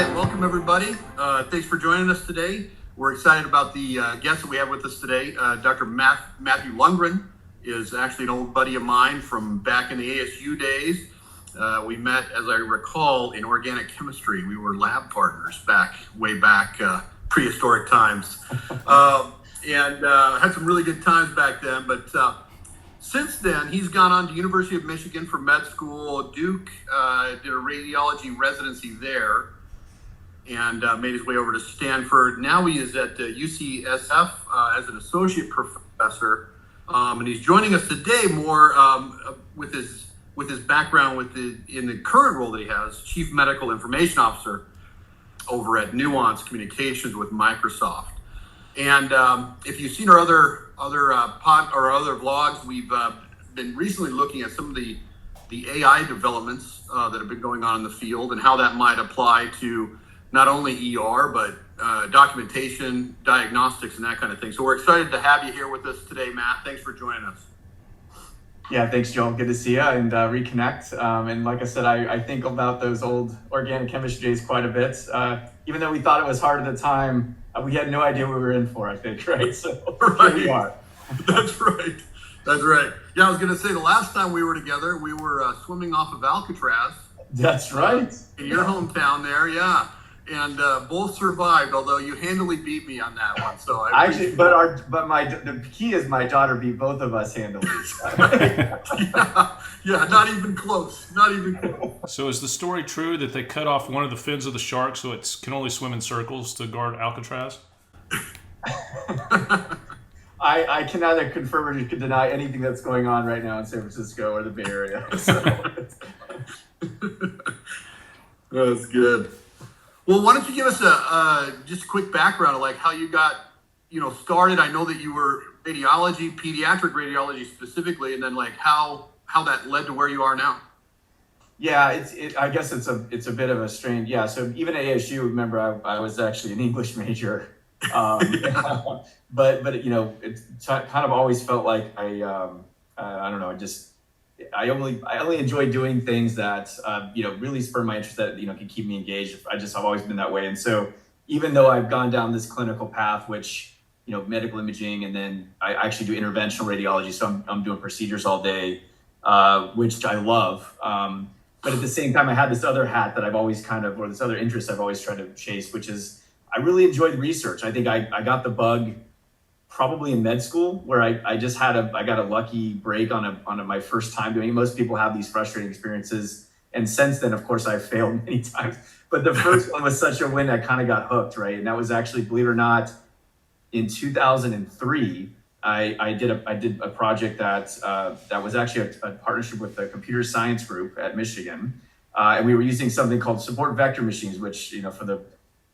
right, welcome everybody. Thanks for joining us today. We're excited about the guest that we have with us today. Dr. Matthew Lungren is actually an old buddy of mine from back in the ASU days. We met, as I recall, in organic chemistry. We were lab partners way back, prehistoric times. And had some really good times back then. But since then, he's gone on to University of Michigan for med school. Duke did a radiology residency there and made his way over to Stanford. Now he is at UCSF as an associate professor. And he's joining us today more with his background in the current role that he has, Chief Medical Information Officer over at Nuance Communications with Microsoft. And if you've seen our other vlogs, we've been recently looking at some of the AI developments that have been going on in the field and how that might apply to not only ER, but documentation, diagnostics, and that kind of thing. So we're excited to have you here with us today, Matt. Thanks for joining us. Yeah, thanks, Joel. Good to see you and reconnect. And like I said, I think about those old organic chemistry days quite a bit. Even though we thought it was hard at the time, we had no idea what we were in for, I think, right? So right. Here we are. That's right. That's right. Yeah, I was going to say the last time we were together, we were swimming off of Alcatraz. That's right. In your hometown there, yeah. And both survived, although you handily beat me on that one. So the key is my daughter beat both of us handily. yeah, not even close. Not even close. So is the story true that they cut off one of the fins of the shark so it can only swim in circles to guard Alcatraz? I can neither confirm or deny anything that's going on right now in San Francisco or the Bay Area. So. That's good. Well, why don't you give us just a quick background of like how you got, started. I know that you were radiology, pediatric radiology specifically, and then like how that led to where you are now. Yeah, I guess it's a bit of a strange. Yeah, so even at ASU, remember I was actually an English major, but it kind of always felt like I don't know, I only enjoy doing things that really spur my interest, that can keep me engaged. I've always been that way. And so even though I've gone down this clinical path, which medical imaging, and then I actually do interventional radiology, so I'm doing procedures all day, which I love. But at the same time, I had this other hat that I've always or this other interest I've always tried to chase, which is I really enjoyed research. I think I got the bug probably in med school, where I got a lucky break on my first time doing it. Most people have these frustrating experiences, and since then, of course, I've failed many times. But the first one was such a win, I kind of got hooked, right? And that was actually, believe it or not, in 2003, I did a project that was actually a partnership with the computer science group at Michigan, and we were using something called support vector machines, which for the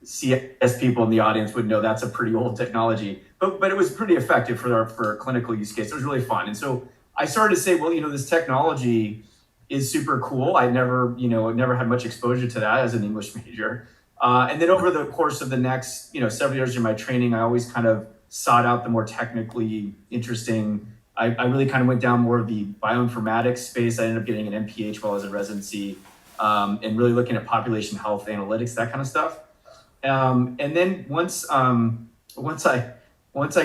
CS people in the audience would know that's a pretty old technology, but it was pretty effective for a clinical use case. It was really fun. And so I started to say, well, this technology is super cool. I never had much exposure to that as an English major. And then over the course of the next, several years of my training, I always kind of sought out the more technically interesting. I really kind of went down more of the bioinformatics space. I ended up getting an MPH while I was in residency, and really looking at population health analytics, that kind of stuff. And then once I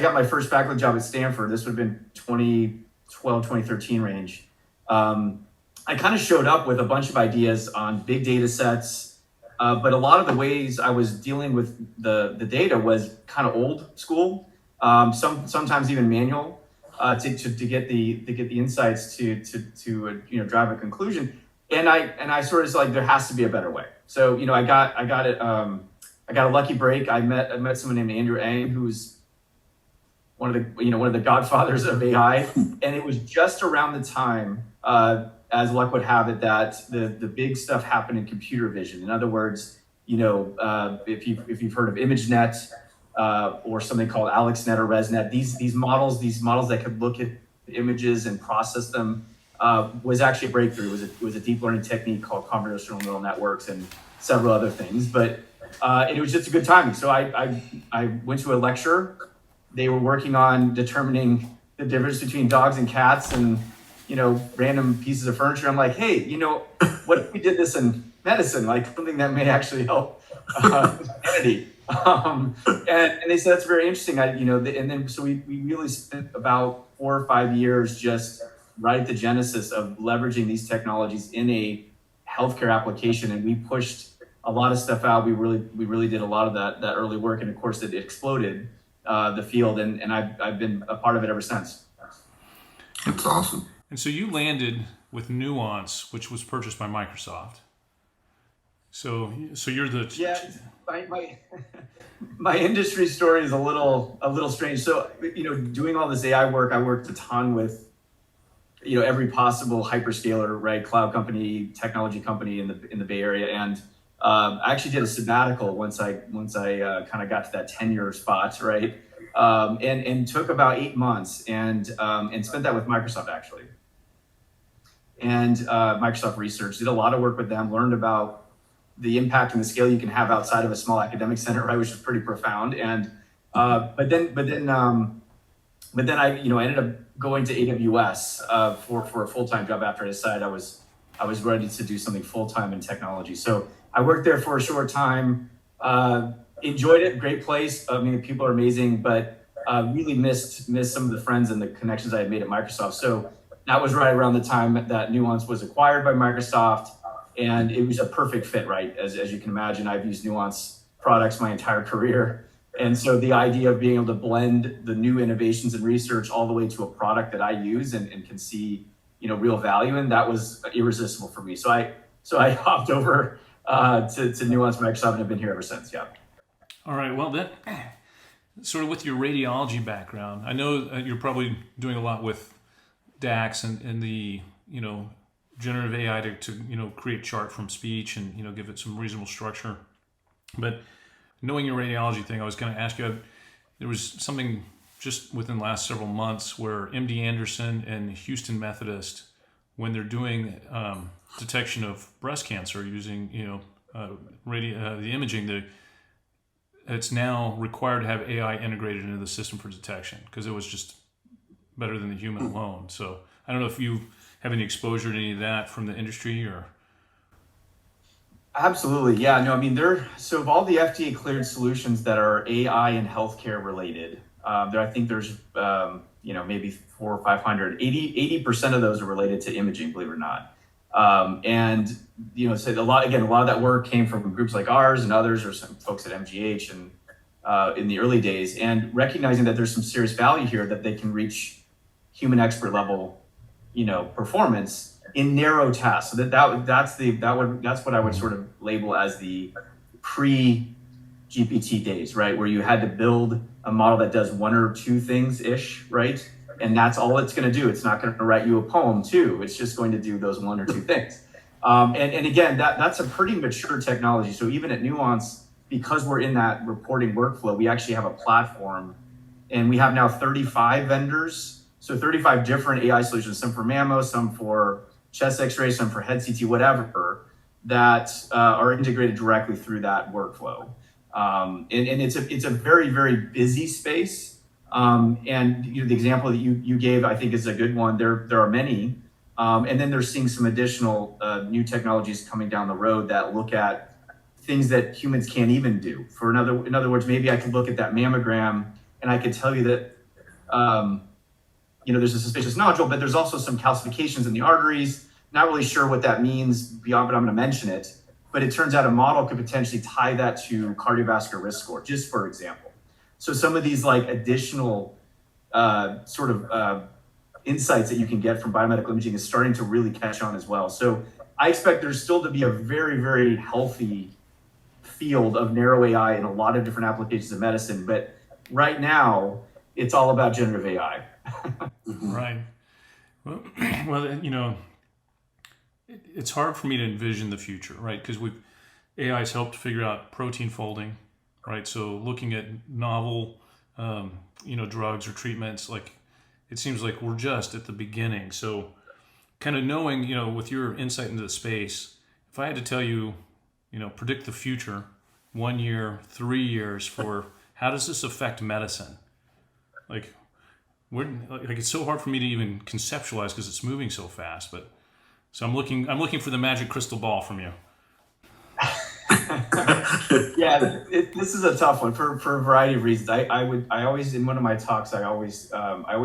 got my first faculty job at Stanford, this would have been 2012, 2013 range. I kind of showed up with a bunch of ideas on big data sets, but a lot of the ways I was dealing with the data was kind of old school, sometimes even manual, to get the insights to drive a conclusion. And I sort of like, there has to be a better way. So I got it. I got a lucky break. I met someone named Andrew Ng, who's one of the godfathers of AI, and it was just around the time, as luck would have it, that the big stuff happened in computer vision. In other words, if you've heard of ImageNet or something called AlexNet or ResNet, these models that could look at images and process them, was actually a breakthrough. It was a deep learning technique called convolutional neural networks and several other things, but. It was just a good timing. So I went to a lecture. They were working on determining the difference between dogs and cats and, random pieces of furniture. I'm like, hey, what if we did this in medicine? Like something that may actually help humanity. And they said that's very interesting. And then so we really spent about 4 or 5 years just right at the genesis of leveraging these technologies in a healthcare application, and we pushed a lot of stuff out. We really did a lot of that early work, and of course it exploded the field, and I've been a part of it ever since. That's awesome. And so you landed with Nuance, which was purchased by Microsoft. So you're the my industry story is a little strange. So doing all this AI work, I worked a ton with every possible hyperscaler, right, cloud company, technology company in the Bay Area, and I actually did a sabbatical once I kind of got to that tenure spot, right, and took about 8 months and spent that with Microsoft actually, and Microsoft Research. Did a lot of work with them, learned about the impact and the scale you can have outside of a small academic center, right, which is pretty profound. And but then I ended up going to AWS for a full-time job after I decided I was ready to do something full-time in technology. So I worked there for a short time, enjoyed it, great place. I mean, the people are amazing, but really missed some of the friends and the connections I had made at Microsoft. So that was right around the time that Nuance was acquired by Microsoft. And it was a perfect fit, right? As you can imagine, I've used Nuance products my entire career. And so the idea of being able to blend the new innovations and research all the way to a product that I use and can see, real value in, that was irresistible for me. So I hopped over to Nuance Microsoft and have been here ever since, yeah. All right, well, that sort of with your radiology background, I know you're probably doing a lot with DAX and the, generative AI to create chart from speech and give it some reasonable structure. But knowing your radiology thing, I was going to ask you. There was something just within the last several months where MD Anderson and Houston Methodist, when they're doing detection of breast cancer using the imaging, it's now required to have AI integrated into the system for detection because it was just better than the human alone. So I don't know if you have any exposure to any of that from the industry or? Absolutely, yeah. No, I mean, so of all the FDA cleared solutions that are AI and healthcare related, I think there's maybe 400 or 500. 80% of those are related to imaging, believe it or not. And so a lot of that work came from groups like ours and others, or some folks at MGH and in the early days, and recognizing that there's some serious value here that they can reach human expert level performance in narrow tasks. So that's what I would sort of label as the pre-GPT days, right? Where you had to build a model that does one or two things ish, right? And that's all it's going to do. It's not going to write you a poem too. It's just going to do those one or two things. And again, that's a pretty mature technology. So even at Nuance, because we're in that reporting workflow, we actually have a platform, and we have now 35 vendors. So 35 different AI solutions, some for mammo, some for chest x-ray, some for head CT, whatever, that are integrated directly through that workflow. And it's a very, very busy space. And the example that you gave, I think, is a good one. There are many. And then they're seeing some additional new technologies coming down the road that look at things that humans can't even do. In other words, maybe I could look at that mammogram and I could tell you that there's a suspicious nodule, but there's also some calcifications in the arteries. Not really sure what that means beyond, but I'm going to mention it. But it turns out a model could potentially tie that to cardiovascular risk score, just for example. So some of these additional insights that you can get from biomedical imaging is starting to really catch on as well. So I expect there's still to be a very, very healthy field of narrow AI in a lot of different applications of medicine. But right now, it's all about generative AI. Right. Well, it's hard for me to envision the future, right? Because AI's helped figure out protein folding, right? So looking at novel, drugs or treatments, it seems like we're just at the beginning. So kind of knowing, with your insight into the space, if I had to tell you, predict the future, 1 year, 3 years for how does this affect medicine? It's so hard for me to even conceptualize because it's moving so fast. But so I'm looking for the magic crystal ball from you. Yeah, this is a tough one for a variety of reasons. I always, in one of my talks, I always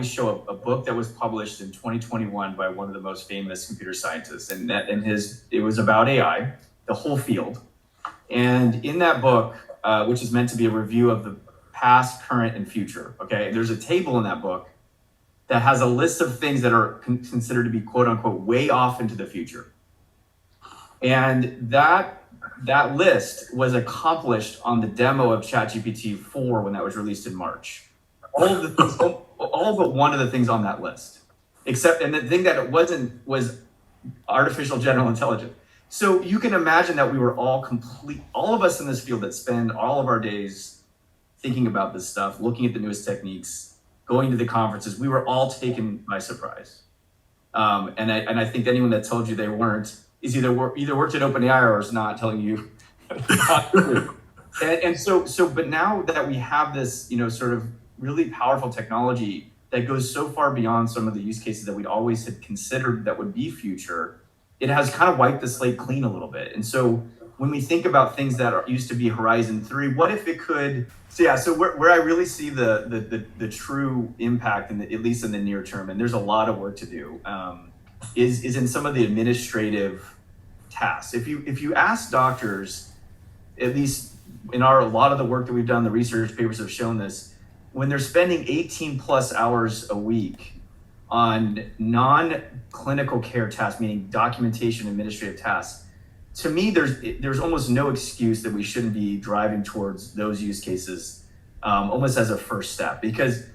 show a book that was published in 2021 by one of the most famous computer scientists, and it was about AI, the whole field. And in that book, which is meant to be a review of the past, current, and future, okay, there's a table in that book that has a list of things that are considered to be quote unquote way off into the future. And that list was accomplished on the demo of ChatGPT 4 when that was released in March. All but one of the things on that list, and the thing that it wasn't was artificial general intelligence. So you can imagine that we were all of us in this field that spend all of our days thinking about this stuff, looking at the newest techniques, going to the conferences, we were all taken by surprise. And I think anyone that told you they weren't is either worked at OpenAI or is not telling you. But now that we have this, sort of really powerful technology that goes so far beyond some of the use cases that we'd always had considered that would be future, it has kind of wiped the slate clean a little bit. And so when we think about things that used to be Horizon 3, what if it could? So where I really see the true impact, at least in the near term, and there's a lot of work to do, is in some of the administrative tasks. If you ask doctors, at least in a lot of the work that we've done, the research papers have shown this, when they're spending 18 plus hours a week on non-clinical care tasks, meaning documentation, administrative tasks, to me, there's almost no excuse that we shouldn't be driving towards those use cases almost as a first step, because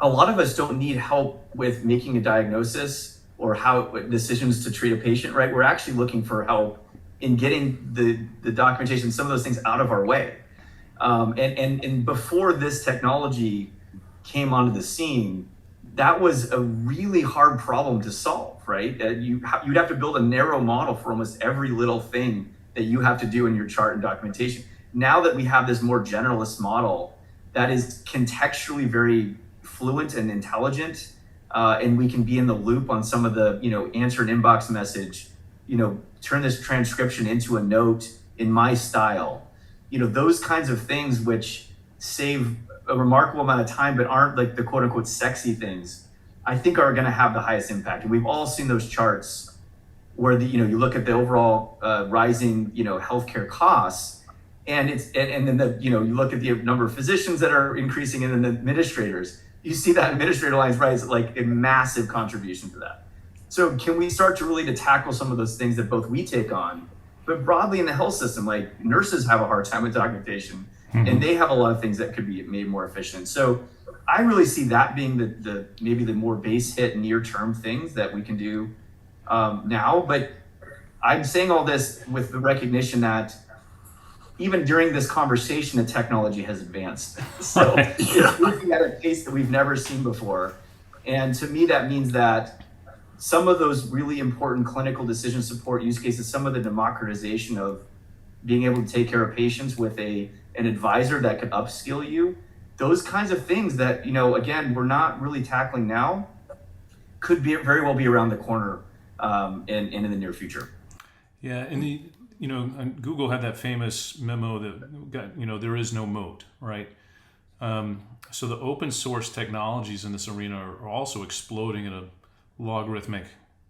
a lot of us don't need help with making a diagnosis or how decisions to treat a patient, right? We're actually looking for help in getting the documentation, some of those things out of our way. And before this technology came onto the scene, that was a really hard problem to solve, right? You'd have to build a narrow model for almost every little thing that you have to do in your chart and documentation. Now that we have this more generalist model that is contextually very fluent and intelligent, and we can be in the loop on some of the, answer an inbox message, turn this transcription into a note in my style, those kinds of things which save a remarkable amount of time, but aren't like the quote unquote sexy things, I think are going to have the highest impact. And we've all seen those charts where you look at the overall rising, healthcare costs, and then you look at the number of physicians that are increasing, and then the administrators, you see that administrator lines rise like a massive contribution to that. So can we start to really tackle some of those things that both we take on, but broadly in the health system, like nurses have a hard time with documentation. And they have a lot of things that could be made more efficient. So I really see that being the maybe the more base hit near term things that we can do now. But I'm saying all this with the recognition that even during this conversation, the technology has advanced. So it's moving at a pace that we've never seen before. And to me, that means that some of those really important clinical decision support use cases, some of the democratization of being able to take care of patients with an advisor that can upskill you, those kinds of things that, again, we're not really tackling now, could very well be around the corner and in the near future. Yeah, and Google had that famous memo that got, there is no moat, right? So the open source technologies in this arena are also exploding at a logarithmic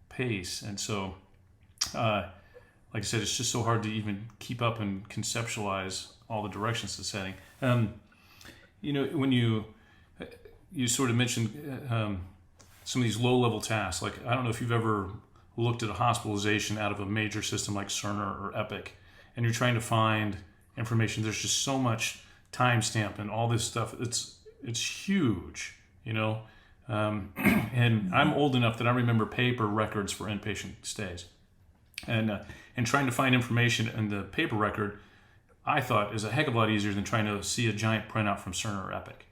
pace. And so, like I said, it's just so hard to even keep up and conceptualize all the directions it's heading. When you sort of mentioned some of these low-level tasks, like I don't know if you've ever looked at a hospitalization out of a major system like Cerner or Epic, and you're trying to find information. There's just so much timestamp and all this stuff. It's huge, and I'm old enough that I remember paper records for inpatient stays. And trying to find information in the paper record, I thought, is a heck of a lot easier than trying to see a giant printout from Cerner or Epic.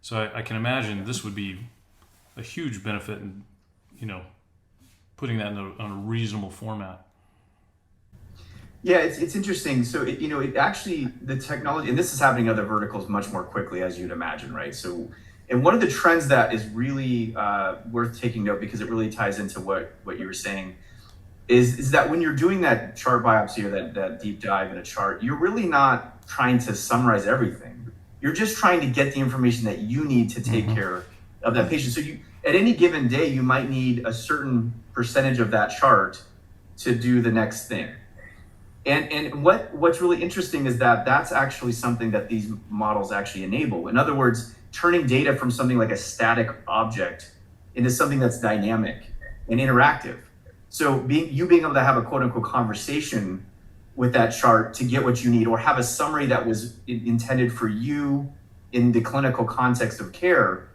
So I can imagine this would be a huge benefit in, putting that on a reasonable format. Yeah, it's interesting. So it actually, the technology, and this is happening in other verticals much more quickly, as you'd imagine, right? So, and one of the trends that is really worth taking note, because it really ties into what you were saying. is that when you're doing that chart biopsy or that deep dive in a chart, you're really not trying to summarize everything. You're just trying to get the information that you need to take care of that patient. So you, at any given day, you might need a certain percentage of that chart to do the next thing. And what's really interesting is that that's actually something that these models actually enable. In other words, turning data from something like a static object into something that's dynamic and interactive. So being able to have a quote unquote conversation with that chart to get what you need, or have a summary that was intended for you in the clinical context of care,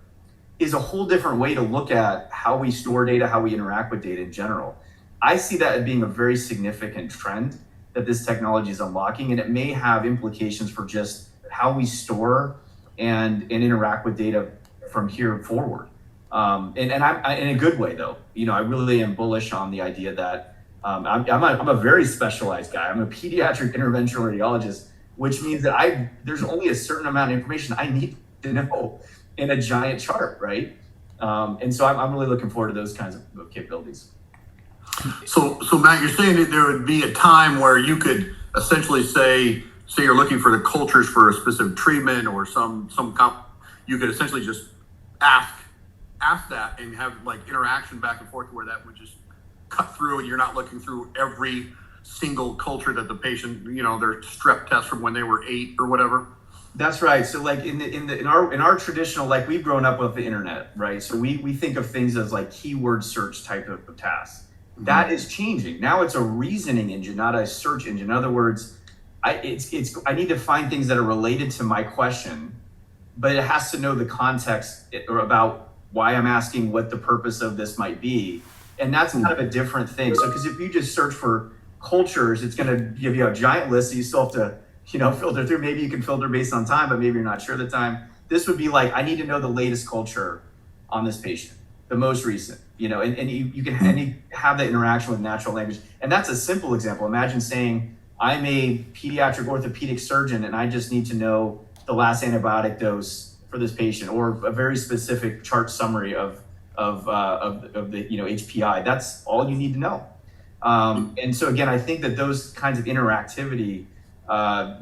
is a whole different way to look at how we store data, how we interact with data in general. I see that as being a very significant trend that this technology is unlocking, and it may have implications for just how we store and interact with data from here forward. And I'm in a good way, though. I really am bullish on the idea that I'm a very specialized guy. I'm a pediatric interventional radiologist, which means that there's only a certain amount of information I need to know in a giant chart, right? And so I'm really looking forward to those kinds of capabilities. So Matt, you're saying that there would be a time where you could essentially say you're looking for the cultures for a specific treatment or you could essentially just ask that and have like interaction back and forth where that would just cut through, and you're not looking through every single culture that the patient, their strep test from when they were 8 or whatever. That's right. So like in our traditional, like we've grown up with the internet, right? So we think of things as like keyword search type of tasks. That is changing. Now it's a reasoning engine, not a search engine. In other words, I need to find things that are related to my question, but it has to know the context or about why I'm asking, what the purpose of this might be. And that's kind of a different thing. So because if you just search for cultures, it's going to give you a giant list. So you still have to, filter through. Maybe you can filter based on time, but maybe you're not sure of the time. This would be like, I need to know the latest culture on this patient, the most recent, and you can have that interaction with natural language. And that's a simple example. Imagine saying, I'm a pediatric orthopedic surgeon and I just need to know the last antibiotic dose for this patient, or a very specific chart summary of the HPI. That's all you need to know. And so again, I think that those kinds of interactivity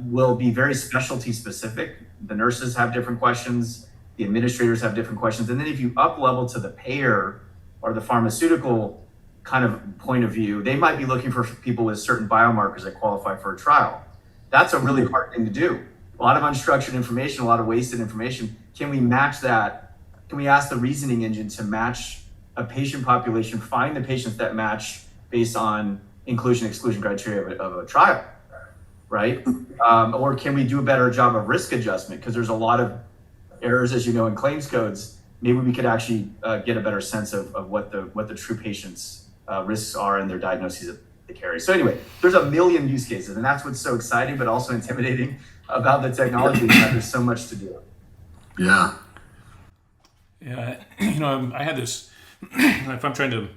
will be very specialty specific. The nurses have different questions, the administrators have different questions. And then if you up level to the payer or the pharmaceutical kind of point of view, they might be looking for people with certain biomarkers that qualify for a trial. That's a really hard thing to do. A lot of unstructured information, a lot of wasted information. Can we match that? Can we ask the reasoning engine to match a patient population, find the patients that match based on inclusion-exclusion criteria of a trial, right? Or can we do a better job of risk adjustment? Because there's a lot of errors, as you know, in claims codes. Maybe we could actually get a better sense of what the true patient's risks are and their diagnoses that they carry. So anyway, there's a million use cases, and that's what's so exciting, but also intimidating about the technology, that there's so much to do. Yeah. Yeah, I had this, if I'm trying to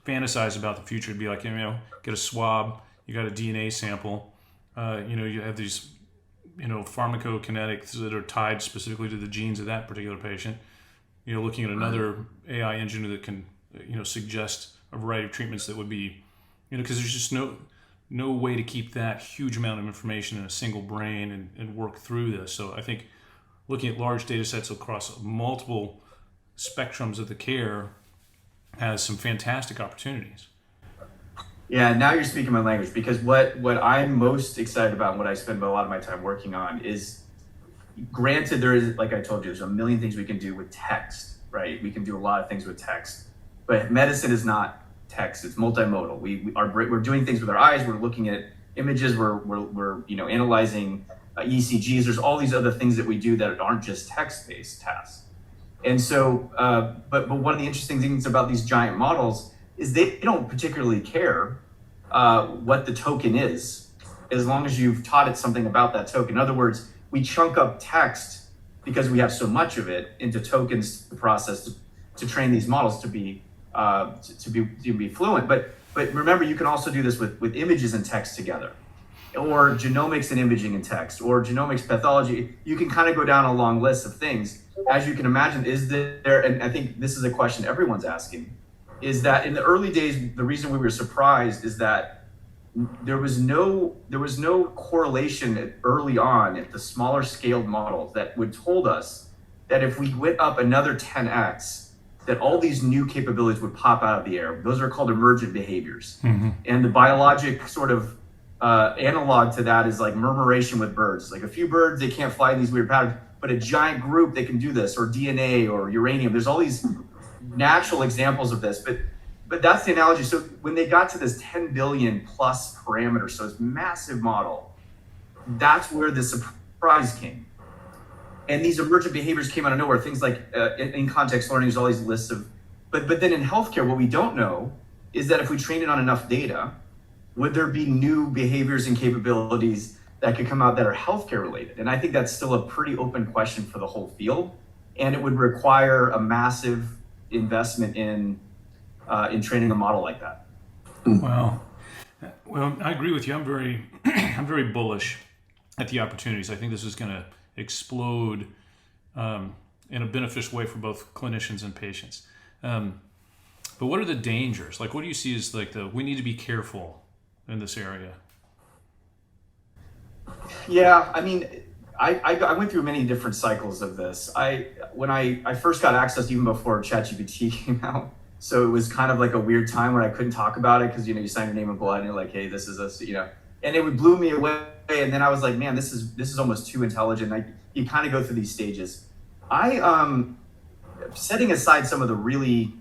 fantasize about the future, it'd be like, get a swab, you got a DNA sample, you have these, pharmacokinetics that are tied specifically to the genes of that particular patient. Looking at another AI engine that can, suggest a variety of treatments that would be, because there's just no way to keep that huge amount of information in a single brain and work through this. So I think looking at large data sets across multiple spectrums of the care has some fantastic opportunities. Yeah, now you're speaking my language, because what I'm most excited about and what I spend a lot of my time working on is, granted, there is, like I told you, there's a million things we can do with text, right? We can do a lot of things with text, but medicine is not text, it's multimodal. We're doing things with our eyes, we're looking at images, we're analyzing ECGs. There's all these other things that we do that aren't just text-based tasks. And so, but one of the interesting things about these giant models is they don't particularly care what the token is, as long as you've taught it something about that token. In other words, we chunk up text because we have so much of it into tokens, the process to train these models to be fluent. But remember, you can also do this with images and text together, or genomics and imaging and text, or genomics pathology. You can kind of go down a long list of things. As you can imagine, is there, and I think this is a question everyone's asking, is that in the early days, the reason we were surprised is that there was no correlation early on at the smaller scaled models that would told us that if we went up another 10x, that all these new capabilities would pop out of the air. Those are called emergent behaviors. And the biologic sort of analog to that is like murmuration with birds. Like a few birds, they can't fly in these weird patterns, but a giant group, they can do this, or DNA or uranium. There's all these natural examples of this, but that's the analogy. So when they got to this 10 billion plus parameters, so it's massive model, that's where the surprise came. And these emergent behaviors came out of nowhere. Things like in context learning, there's all these lists of, but then in healthcare, what we don't know is that if we train it on enough data, would there be new behaviors and capabilities that could come out that are healthcare related? And I think that's still a pretty open question for the whole field. And it would require a massive investment in training a model like that. Wow. Well, I agree with you. I'm very bullish at the opportunities. I think this is going to explode in a beneficial way for both clinicians and patients. But what are the dangers? Like, what do you see as like we need to be careful in this area? Yeah, I mean, I went through many different cycles of this. When I first got access, even before ChatGPT came out, so it was kind of like a weird time where I couldn't talk about it because you sign your name in blood and you're like, hey, this is us, and it blew me away. And then I was like, man, this is almost too intelligent. You kind of go through these stages. Setting aside some of the really,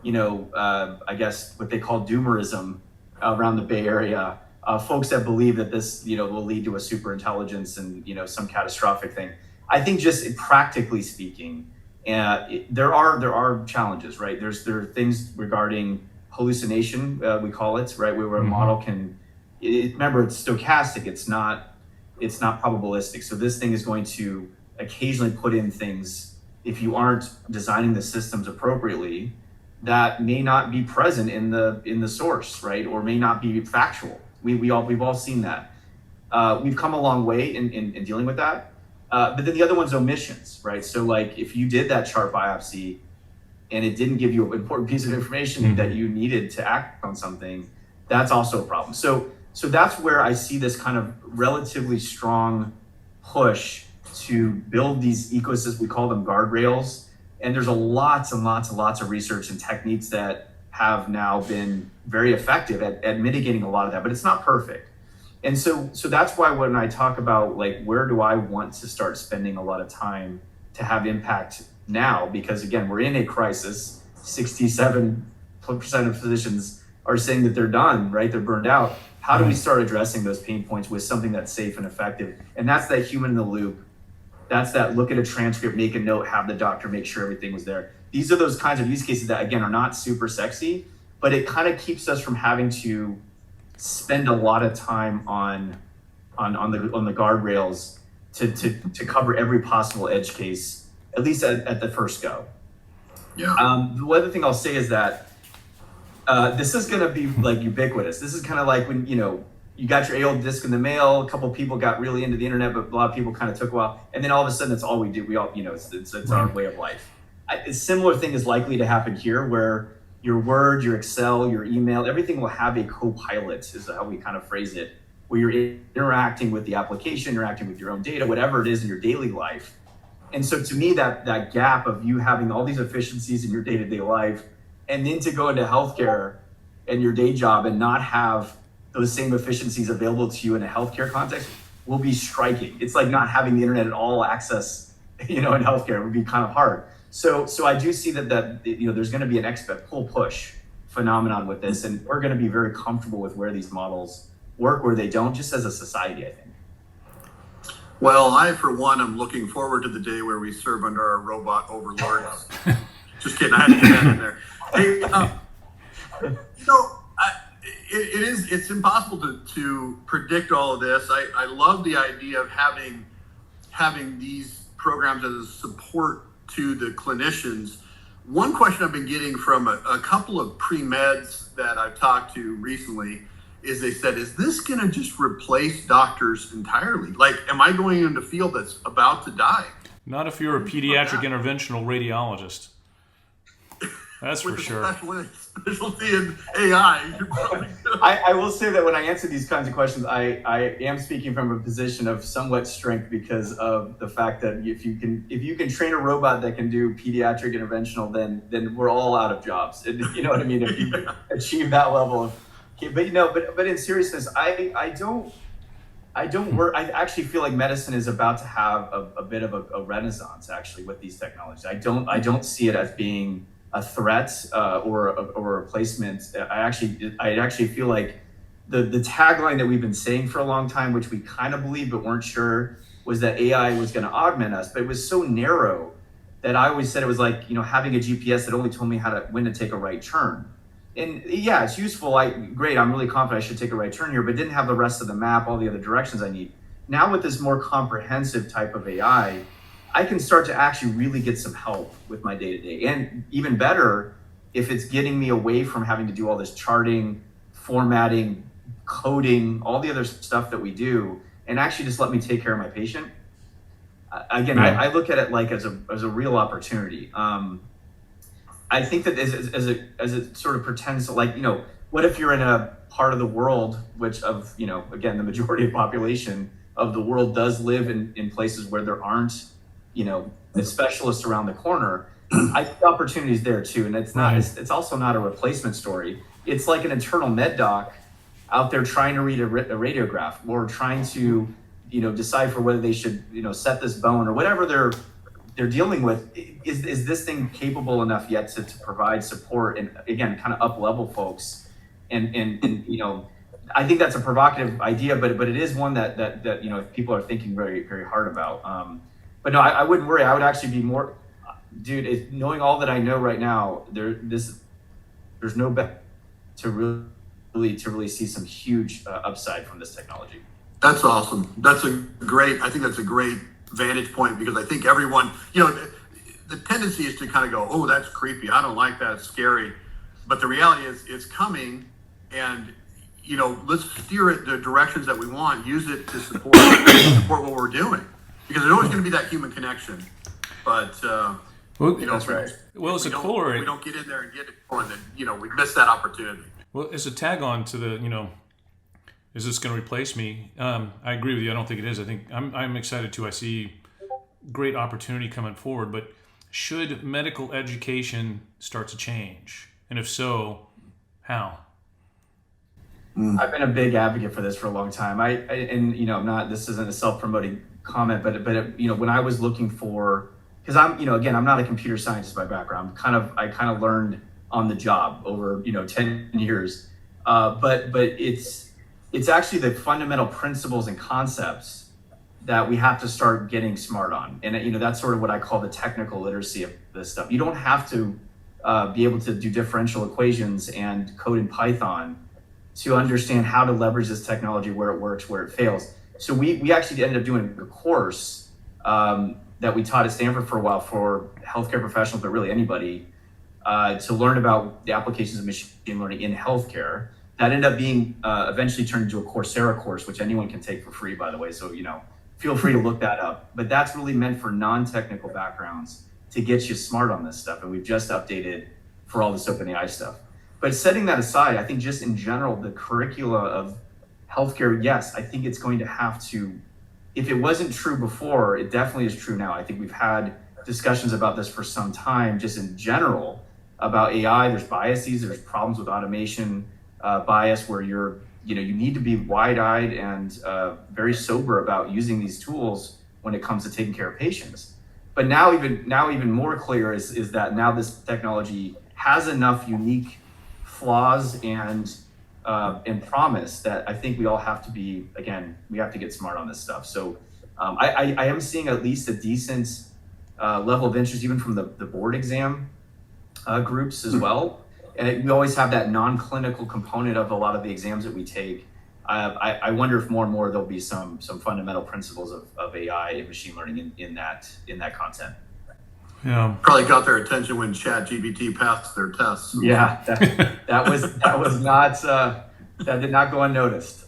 I guess what they call doomerism around the Bay Area. Folks that believe that this, will lead to a super intelligence and, some catastrophic thing. I think just practically speaking, there are challenges, right? There are things regarding hallucination, we call it, right? Where a model can, remember it's stochastic, it's not probabilistic. So this thing is going to occasionally put in things, if you aren't designing the systems appropriately, that may not be present in the source, right? Or may not be factual. We've all seen that. We've come a long way in dealing with that. But then the other one's omissions, right? So like if you did that chart biopsy and it didn't give you an important piece of information that you needed to act on something, that's also a problem. So that's where I see this kind of relatively strong push to build these ecosystems. We call them guardrails. And there's lots and lots and lots of research and techniques that have now been very effective at mitigating a lot of that, but it's not perfect. And so that's why when I talk about like, where do I want to start spending a lot of time to have impact now? Because again, we're in a crisis. 67% of physicians are saying that they're done, right? They're burned out. How do we start addressing those pain points with something that's safe and effective? And that's that human in the loop. That's that look at a transcript, make a note, have the doctor make sure everything was there. These are those kinds of use cases that, again, are not super sexy, but it kind of keeps us from having to spend a lot of time on the guardrails to cover every possible edge case, at least at the first go. Yeah. The other thing I'll say is that this is going to be like ubiquitous. This is kind of like when, you got your AOL disc in the mail, a couple of people got really into the internet, but a lot of people kind of took a while. And then all of a sudden, that's all we do. We all, it's our way of life. A similar thing is likely to happen here where your Word, your Excel, your email, everything will have a co-pilot is how we kind of phrase it, where you're interacting with the application, interacting with your own data, whatever it is in your daily life. And so to me, that gap of you having all these efficiencies in your day-to-day life, and then to go into healthcare and your day job and not have those same efficiencies available to you in a healthcare context will be striking. It's like not having the internet at all access, in healthcare would be kind of hard. So I do see that there's going to be an pull-push phenomenon with this, and we're going to be very comfortable with where these models work, where they don't, just as a society, I think. Well, I, for one, am looking forward to the day where we serve under our robot overlords. Just kidding, I had to get that in there. Hey, it's impossible to predict all of this. I love the idea of having these programs as a support to the clinicians. One question I've been getting from a couple of pre-meds that I've talked to recently is they said, is this going to just replace doctors entirely? Like, am I going into a field that's about to die? Not if you're a pediatric interventional radiologist. That's for with a sure. specialty in AI. You're probably good. I will say that when I answer these kinds of questions, I am speaking from a position of somewhat strength because of the fact that if you can train a robot that can do pediatric interventional, then we're all out of jobs. And you know what I mean? If you achieve that level of, but in seriousness, I don't work. I actually feel like medicine is about to have a bit of a renaissance actually with these technologies. I don't see it as being a threat or a replacement. I actually feel like the tagline that we've been saying for a long time, which we kind of believed but weren't sure, was that AI was going to augment us. But it was so narrow that I always said it was like, having a GPS that only told me when to take a right turn. And yeah, it's useful. Great. I'm really confident I should take a right turn here, but didn't have the rest of the map, all the other directions I need. Now with this more comprehensive type of AI, I can start to actually really get some help with my day-to-day. And even better, if it's getting me away from having to do all this charting, formatting, coding, all the other stuff that we do, and actually just let me take care of my patient. Again, I look at it like as a real opportunity. I think that as it sort of pretends to what if you're in a part of the world, which again, the majority of the population of the world does live in places where there aren't, the specialists around the corner. I think the opportunity is there too. And it's not, it's also not a replacement story. It's like an internal med doc out there trying to read a radiograph or trying to, decipher whether they should, set this bone or whatever they're dealing with. Is this thing capable enough yet to provide support and again, kind of up level folks? And I think that's a provocative idea, but it is one that people are thinking very, very hard about. But no, I wouldn't worry. I would actually be more, dude, knowing all that I know right now, there's no bet to really see some huge upside from this technology. That's awesome. I think that's a great vantage point, because I think everyone, the tendency is to kind of go, oh, that's creepy. I don't like that. It's scary. But the reality is it's coming, and, let's steer it the directions that we want, use it to support what we're doing, because there's always going to be that human connection. But, that's right. Well, as a we corollary, don't get in there and get it going, then, we miss that opportunity. well, as a tag on to the, is this going to replace me? I agree with you. I don't think it is. I think I'm excited too. I see great opportunity coming forward, but should medical education start to change? And if so, how? I've been a big advocate for this for a long time. This isn't a self-promoting comment, but when I was looking for, because I'm not a computer scientist by background. I kind of learned on the job over 10 years, but it's actually the fundamental principles and concepts that we have to start getting smart on. And that's sort of what I call the technical literacy of this stuff. You don't have to be able to do differential equations and code in Python to understand how to leverage this technology, where it works, where it fails. So we actually ended up doing a course that we taught at Stanford for a while for healthcare professionals, but really anybody, to learn about the applications of machine learning in healthcare. That ended up being eventually turned into a Coursera course, which anyone can take for free, by the way. So, feel free to look that up. But that's really meant for non-technical backgrounds to get you smart on this stuff. And we've just updated for all this OpenAI stuff. But setting that aside, I think just in general, the curricula of healthcare, yes, I think it's going to have to, if it wasn't true before, it definitely is true now. I think we've had discussions about this for some time, just in general, about AI. There's biases, there's problems with automation, bias where you need to be wide-eyed and very sober about using these tools when it comes to taking care of patients. But now even more clear is that now this technology has enough unique flaws and promise that I think we all have to be, again, we have to get smart on this stuff. So I am seeing at least a decent level of interest even from the board exam groups as well. And we always have that non-clinical component of a lot of the exams that we take. I wonder if more and more there'll be some fundamental principles of AI and machine learning in that content. Yeah, Probably got their attention when ChatGPT passed their tests. Yeah, that was not that did not go unnoticed.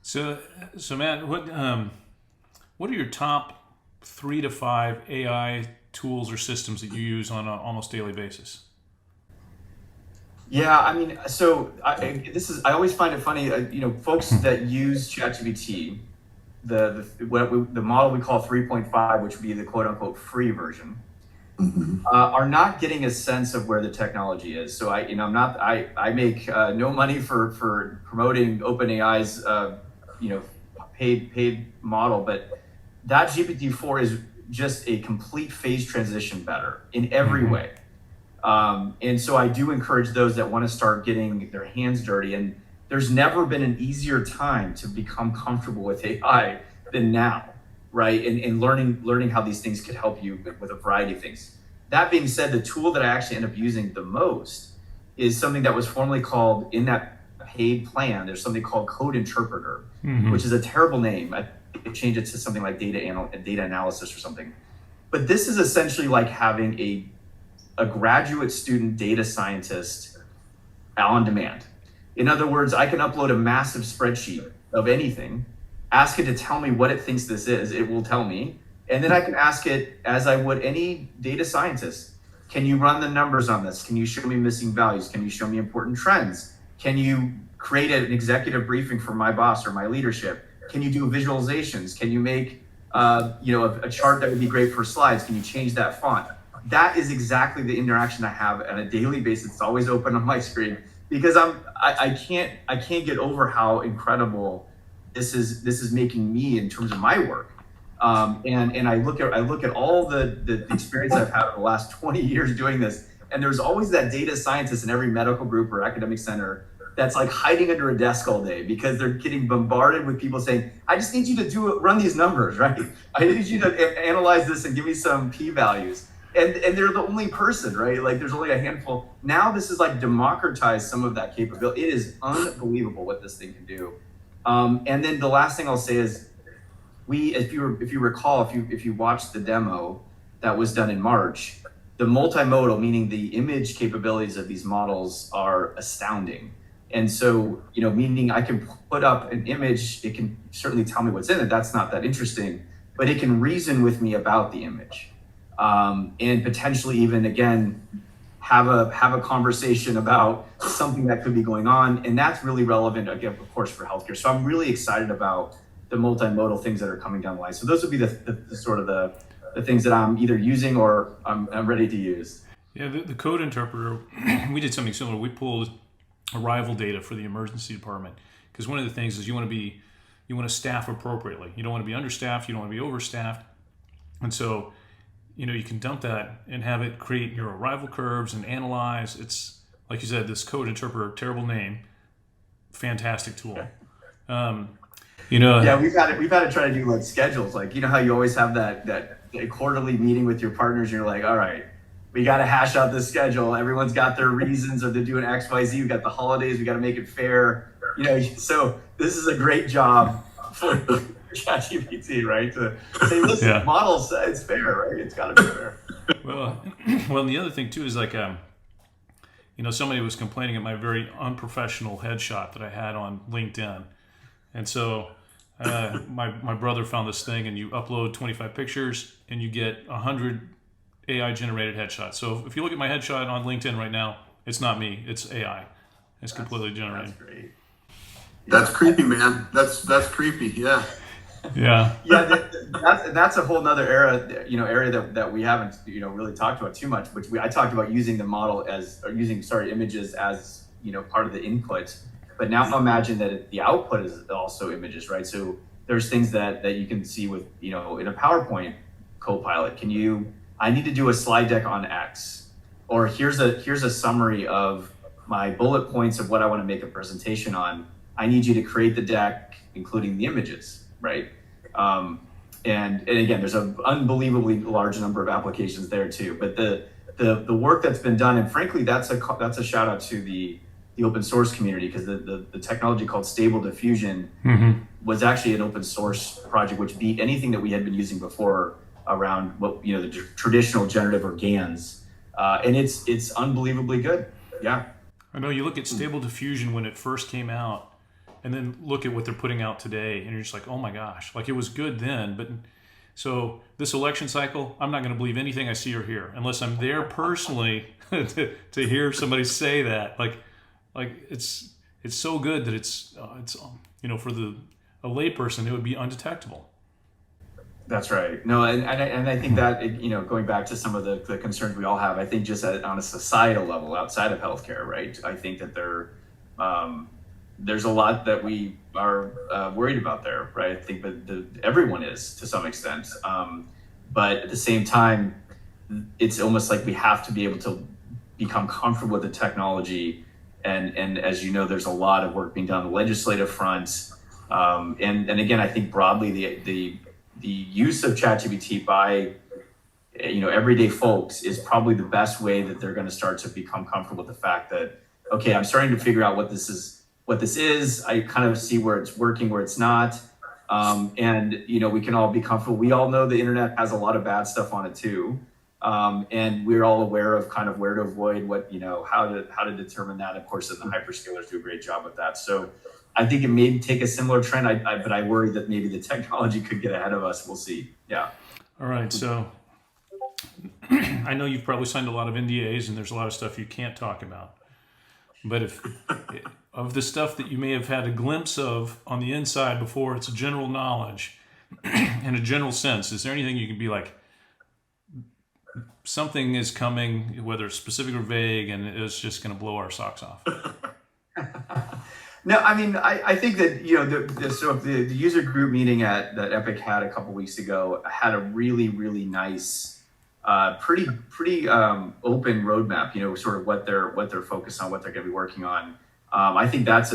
So Matt, what are your top 3 to 5 AI tools or systems that you use on an almost daily basis? Yeah, I mean, so I always find it funny, folks that use ChatGPT, the model we call 3.5, which would be the quote unquote free version, are not getting a sense of where the technology is. So I make no money for promoting OpenAI's paid model, but that GPT-4 is just a complete phase transition better in every way. And so I do encourage those that want to start getting their hands dirty. And there's never been an easier time to become comfortable with AI than now, right? And learning how these things could help you with a variety of things. That being said, the tool that I actually end up using the most is something that was formerly called, in that paid plan, there's something called Code Interpreter, which is a terrible name. I changed it to something like data analysis or something. But this is essentially like having a graduate student data scientist on demand. In other words, I can upload a massive spreadsheet of anything, ask it to tell me what it thinks this is, it will tell me, and then I can ask it, as I would any data scientist, can you run the numbers on this? Can you show me missing values? Can you show me important trends? Can you create an executive briefing for my boss or my leadership? Can you do visualizations? Can you make a chart that would be great for slides? Can you change that font? That is exactly the interaction I have on a daily basis. It's always open on my screen because I can't get over how incredible this is making me in terms of my work. And I look at all the experience I've had over the last 20 years doing this, and there's always that data scientist in every medical group or academic center that's like hiding under a desk all day because they're getting bombarded with people saying, I just need you to run these numbers, right? I need you to analyze this and give me some p-values. And they're the only person, right? Like there's only a handful. Now this is like democratized some of that capability. It is unbelievable what this thing can do. And then the last thing I'll say is, if you recall, if you watched the demo that was done in March, the multimodal, meaning the image capabilities of these models, are astounding. And so, meaning I can put up an image, it can certainly tell me what's in it. That's not that interesting, but it can reason with me about the image, and potentially even again have a conversation about something that could be going on, and that's really relevant again, of course, for healthcare. So I'm really excited about the multimodal things that are coming down the line. So those would be the sort of the things that I'm either using or I'm ready to use. Yeah, the code interpreter, we did something similar. We pulled arrival data for the emergency department because one of the things is you want to staff appropriately. You don't want to be understaffed. You don't want to be overstaffed. And so, you can dump that and have it create your arrival curves and analyze. It's like you said, this code interpreter, terrible name, fantastic tool. Yeah, we've had to try to do like schedules, like how you always have that quarterly meeting with your partners. You're like, all right, we got to hash out this schedule. Everyone's got their reasons, or they're doing X, Y, Z. We got the holidays. We got to make it fair. So this is a great job for ChatGPT, right? To say, listen, models, it's fair, right? It's got to be fair. Well, and the other thing too is like, somebody was complaining at my very unprofessional headshot that I had on LinkedIn. And so my brother found this thing, and you upload 25 pictures and you get 100 AI generated headshots. So if you look at my headshot on LinkedIn right now, it's not me, it's AI. It's completely generated. That's great. That's creepy, man. That's creepy. Yeah. Yeah. Yeah. That's a whole nother area that we haven't, really talked about too much, which I talked about using the model using images as, part of the input. But now imagine that the output is also images, right? So there's things that you can see with, in a PowerPoint Copilot. I need to do a slide deck on X, or here's a summary of my bullet points of what I want to make a presentation on. I need you to create the deck, including the images, right? And again, there's an unbelievably large number of applications there too. But the work that's been done, and frankly, that's a shout out to the open source community, because the technology called Stable Diffusion was actually an open source project, which beat anything that we had been using before around what the traditional generative or GANs, and it's unbelievably good. Yeah, I know. You look at Stable Diffusion when it first came out, and then look at what they're putting out today, and you're just like, oh my gosh, like it was good then, but So this election cycle, I'm not going to believe anything I see or hear unless I'm there personally to hear somebody say that. Like it's so good that it's for a layperson it would be undetectable. That's right. No, and I think that going back to some of the concerns we all have, I think just on a societal level outside of healthcare, right? I think that there's a lot that we are worried about there, right? I think that everyone is to some extent, but at the same time, it's almost like we have to be able to become comfortable with the technology, and as you know, there's a lot of work being done on the legislative front, and again, I think broadly the use of ChatGPT by everyday folks is probably the best way that they're going to start to become comfortable with the fact that, okay, I'm starting to figure out what this is. I kind of see where it's working, where it's not, and we can all be comfortable. We all know the internet has a lot of bad stuff on it too, and we're all aware of kind of where to avoid how to determine that. Of course, and the hyperscalers do a great job with that. So I think it may take a similar trend, but I worry that maybe the technology could get ahead of us. We'll see. Yeah. All right. So I know you've probably signed a lot of NDAs and there's a lot of stuff you can't talk about. But if of the stuff that you may have had a glimpse of on the inside before, it's general knowledge and a general sense, is there anything you can be like, something is coming, whether it's specific or vague, and it's just going to blow our socks off? No, I mean, I think that, the user group meeting that Epic had a couple weeks ago had a really, really nice, pretty open roadmap, sort of what they're focused on, what they're going to be working on. I think that's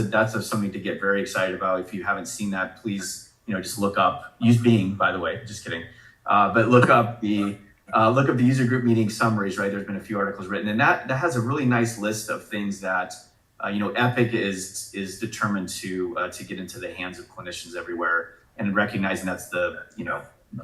something to get very excited about. If you haven't seen that, please, just look up, use Bing, by the way, just kidding. But look up the user group meeting summaries, right? There's been a few articles written, and that has a really nice list of things that Epic is determined to get into the hands of clinicians everywhere, and recognizing that's the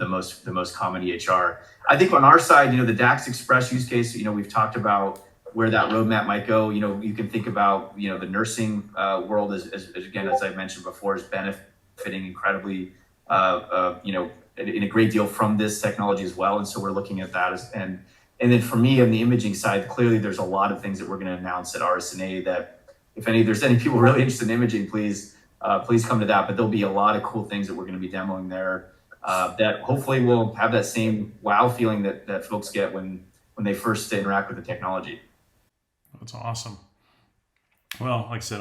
most common EHR. I think on our side, the DAX Express use case, we've talked about where that roadmap might go. You can think about the nursing world as again, as I mentioned before, is benefiting incredibly in a great deal from this technology as well, and so we're looking at that and then for me on the imaging side, clearly there's a lot of things that we're going to announce at RSNA that if there's any people really interested in imaging, please come to that. But there'll be a lot of cool things that we're going to be demoing there that hopefully will have that same wow feeling that folks get when they first interact with the technology. That's awesome. Well, like I said,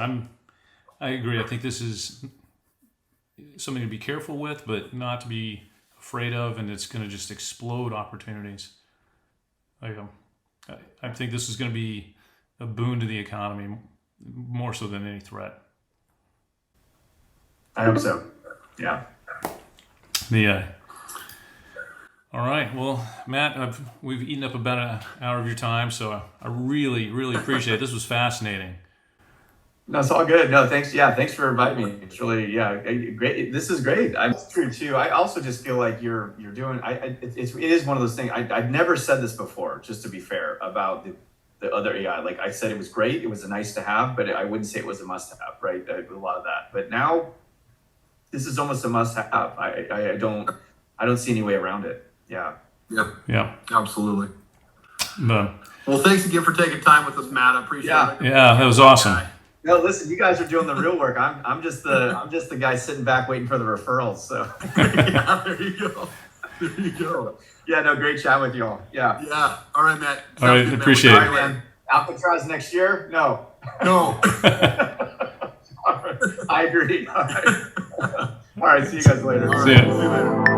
I agree. I think this is something to be careful with, but not to be afraid of, and it's going to just explode opportunities. I think this is going to be a boon to the economy more so than any threat. I hope so. Yeah. All right. Well, Matt, we've eaten up about an hour of your time, so I really, really appreciate it. This was fascinating. No, it's all good. No, thanks. Yeah, thanks for inviting me. It's really, great. This is great. It's true too. I also just feel like you're doing. It is one of those things. I've never said this before. Just to be fair about the other AI. Like I said, it was great. It was a nice to have, but I wouldn't say it was a must have. Right, a lot of that. But now, this is almost a must have. I don't see any way around it. Yeah. Yep. Yeah. Absolutely. But, well, thanks again for taking time with us, Matt. I appreciate it. Yeah, that was awesome. No, listen, you guys are doing the real work. I'm just the guy sitting back waiting for the referrals. So yeah, there you go. There you go. Yeah, no, great chat with you all. Yeah. Yeah. All right, Matt. All right, appreciate it. All right, man. Alcatraz next year? No. No. I agree. All right. All right. See you guys later. See ya. See you later.